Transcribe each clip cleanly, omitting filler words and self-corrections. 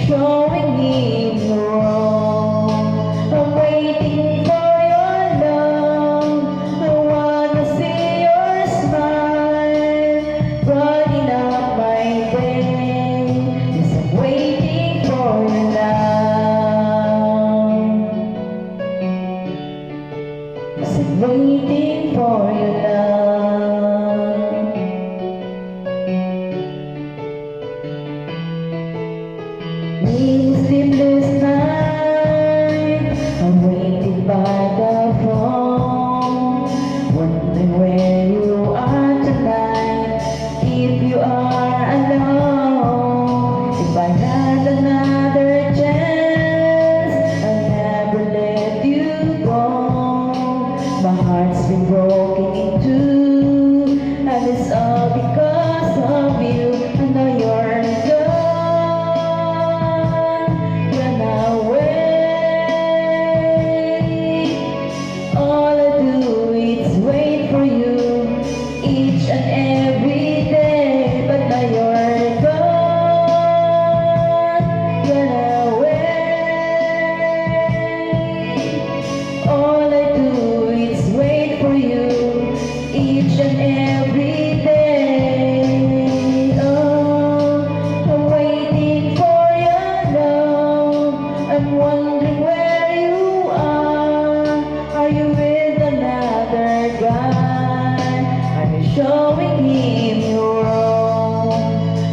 showing me the wrong. I'm waiting for your love. I wanna see your smile, brighten up my day. Yes, I'm waiting for your love. Yes, I'm waiting for your love. Sleepless night, I'm waiting by the phone, wondering where you are tonight. If you are alone, if I had another chance, I'll never let you go. My heart's been broken in two, and it's all because of you. I know you're each and every day, but now you're gone, run away. All I do is wait for you each and every day. Oh, I'm waiting for your love. I'm wondering where you are. Are you with another guy? Showing him you're wrong.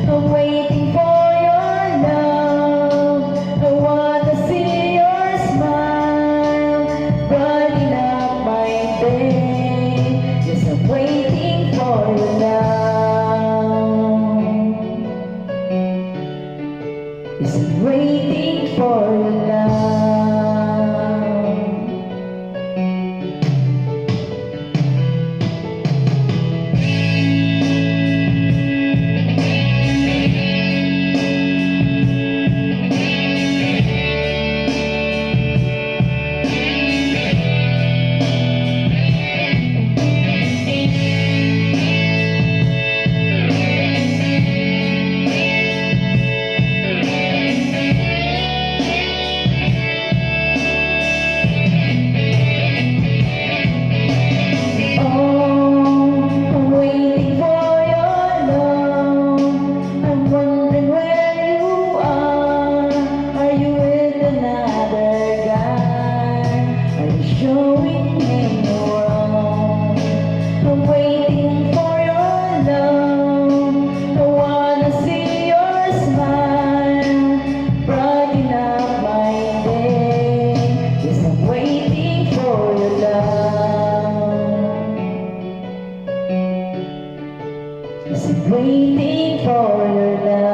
I'm waiting for your love. I wanna see your smile, brighten up my day. Yes, I'm waiting for your love. Yes, I'm waiting for your love. Showing him you're wrong. I'm waiting for your love. I wanna see your smile, brighten up my day. Yes, I'm waiting for your love. Yes, I'm waiting for your love.